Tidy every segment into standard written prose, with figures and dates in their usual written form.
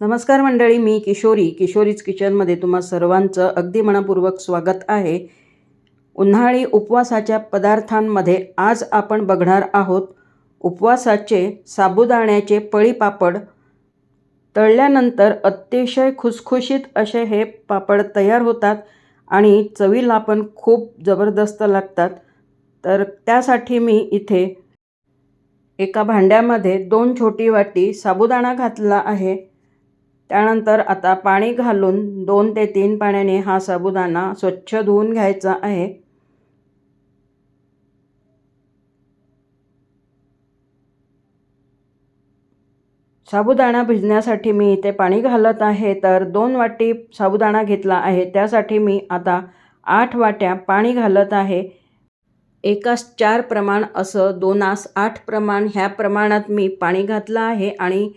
नमस्कार मंडळी, मी किशोरीज किचनमध्ये तुम्हा सर्वांचं अगदी मनपूर्वक स्वागत आहे। उन्हाळी उपवासाच्या पदार्थांमध्ये आज आपण बघणार आहोत उपवासाचे साबुदाण्याचे पळीपापड। तळल्यानंतर अतिशय खुसखुशीत असे हे पापड तयार होतात आणि चवीला पण खूप जबरदस्त लागतात। तर त्यासाठी मी इथे एका भांड्यामध्ये 2 छोटी वाटी साबुदाणा घातला आहे। त्यानंतर आता पाणी घालून 2 ते 3 पाण्याने हा साबुदाणा स्वच्छ धुवून घ्यायचा आहे। साबुदाणा भिजण्यासाठी मी इथे पाणी घालत आहे। तर 2 वाटी साबुदाणा घेतला आहे, त्यासाठी मी आता 8 वाट्या पाणी घालत आहे। 1:4 प्रमाण असं 2:8 प्रमाण ह्या प्रमाणात मी पाणी घातलं आहे आणि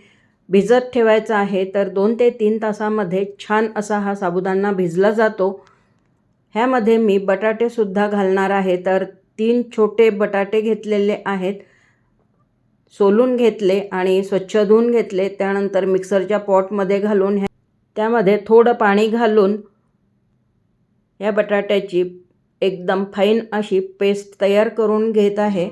भिजत ठेवायचं आहे। तर 2 ते 3 तासामध्ये छान असा हा साबुदाणा भिजला जातो। ह्यामध्ये मी बटाटेसुद्धा घालणार आहे। तर 3 छोटे बटाटे घेतलेले आहेत, सोलून घेतले आणि स्वच्छ धुवून घेतले। त्यानंतर मिक्सरच्या पॉटमध्ये घालून त्यामध्ये थोडं पाणी घालून या बटाट्याची एकदम फाईन अशी पेस्ट तयार करून घेत आहे।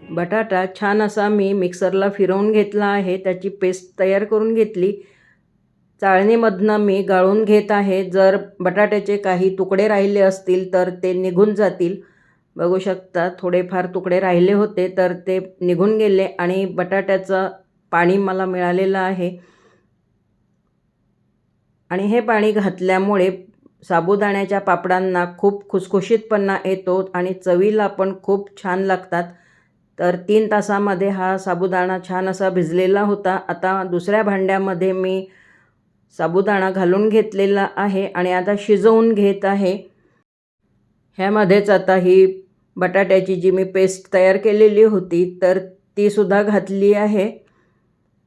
बटाटा छान असा मी मिक्सरला फिरवून घेतला आहे, त्याची पेस्ट तयार करून घेतली। चाळणीमधनं मी गाळून घेत आहे। जर बटाट्याचे काही तुकडे राहिले असतील तर ते निघून जातील। बघू शकता थोडेफार तुकडे राहिले होते तर ते निघून गेले आणि बटाट्याचं पाणी मला मिळालेलं आहे। आणि हे पाणी घातल्यामुळे साबुदाण्याच्या पापडांना खूप खुसखुशीतपणा येतो आणि चवीला पण खूप छान लागतात। तर 3 तासामध्ये हा साबुदाणा छान असा भिजलेला होता। आता दुसऱ्या भांड्यामध्ये मी साबुदाणा घालून घेतलेला आहे आणि आता शिजवून घेत आहे। ह्यामध्येच आता ही बटाट्याची जी मी पेस्ट तयार केलेली होती तर ती सुद्धा घातली आहे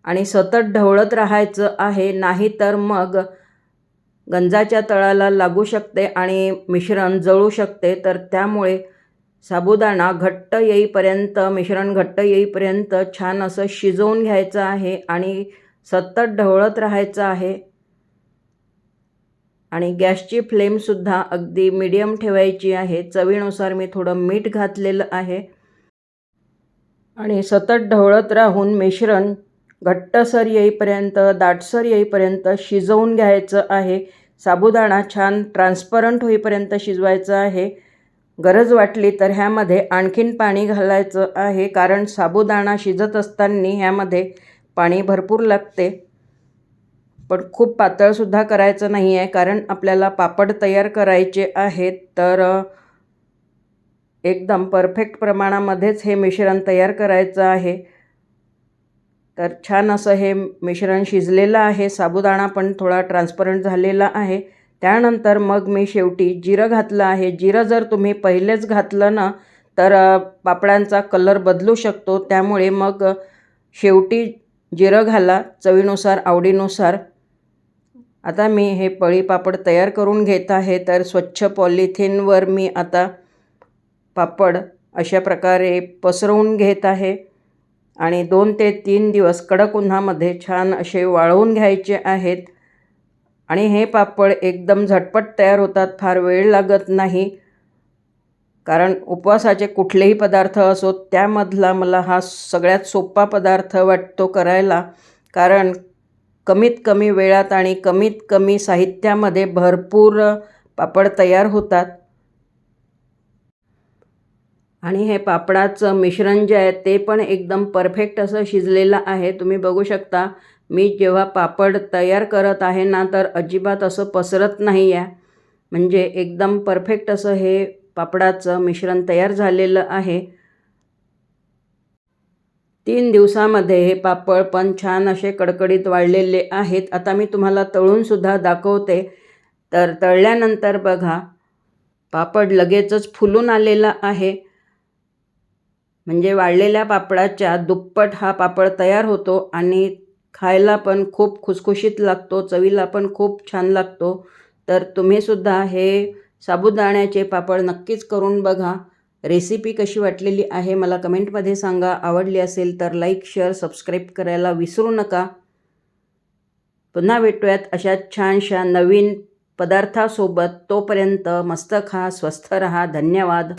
आणि सतत ढवळत राहायचं आहे, नाहीतर मग गंजाच्या तळाला लागू शकते आणि मिश्रण जळू शकते। तर त्यामुळे साबुदाणा घट्ट येईपर्यंत, मिश्रण घट्ट येईपर्यंत छान असं शिजवून घ्यायचं आहे आणि सतत ढवळत राहायचं आहे। आणि गॅसची फ्लेमसुद्धा अगदी मीडियम ठेवायची आहे। चवीनुसार मी थोडं मीठ घातलेलं आहे आणि सतत ढवळत राहून मिश्रण घट्टसर येईपर्यंत, दाटसर येईपर्यंत शिजवून घ्यायचं आहे। साबुदाणा छान ट्रान्सपरंट होईपर्यंत शिजवायचं आहे। गरज वाटली तर ह्यामध्ये आणखीन पाणी घालायचं आहे, कारण साबुदाणा शिजत असताना ह्यामध्ये पाणी भरपूर लागते। पण खूप पातळसुद्धा करायचं नाही आहे, कारण आपल्याला पापड तयार करायचे आहेत। तर एकदम परफेक्ट प्रमाणामध्येच हे मिश्रण तयार करायचं आहे। तर छान असं हे मिश्रण शिजलेलं आहे, साबुदाणा पण थोडा ट्रान्सपरंट झालेला आहे। त्यानंतर मग मी शेवटी जिरं घातलं आहे। जिरं जर तुम्ही पहिलेच घातलं ना तर पापडांचा कलर बदलू शकतो, त्यामुळे मग शेवटी जिरं घाला चवीनुसार, आवडीनुसार। आता मी हे पळीपापड तयार करून घेत आहे। तर स्वच्छ पॉलिथिनवर मी आता पापड अशा प्रकारे पसरवून घेत आहे आणि 2 ते 3 दिवस कडक उन्हामध्ये छान असे वाळवून घ्यायचे आहेत। आणि हे पापड एकदम झटपट तयार होतात, फार वेळ लागत नाही। कारण उपवासाचे कुठलेही पदार्थ असो त्यामधला मला हा सगळ्यात सोपा पदार्थ वाटतो करायला, कारण कमीत कमी वेळात आणि कमीत कमी साहित्यामध्ये भरपूर पापड तयार होतात। आणि हे पापडाचं मिश्रण जे आहे ते पण एकदम परफेक्ट असं शिजलेलं आहे। तुम्ही बघू शकता मी जेव्हा पापड तयार करत आहे ना तर अजिबात असं पसरत नाही आहे, म्हणजे एकदम परफेक्ट असं हे पापडाचं मिश्रण तयार झालेलं आहे। 3 दिवसामध्ये हे पापड पण छान असे कडकडीत वाळलेले आहेत। आता मी तुम्हाला तळून सुद्धा दाखवते। तर तळल्यानंतर बघा पापड लगेचच फुलून आलेला आहे. म्हणजे वाळलेल्या पापडाच्या दुप्पट हा पापड तयार होतो आणि खायला पण खूप खुसखुशीत लागतो, चवीला पण खूप छान लागतो. तर तुम्हीसुद्धा हे साबुदाण्याचे पापड नक्कीच करून बघा. रेसिपी कशी वाटलेली आहे मला कमेंटमध्ये सांगा. आवडली असेल तर लाईक, शेअर, सबस्क्राईब करायला विसरू नका. पुन्हा भेटूयात अशा छानशा नवीन पदार्थासोबत. तोपर्यंत मस्त खा, स्वस्थ रहा. धन्यवाद.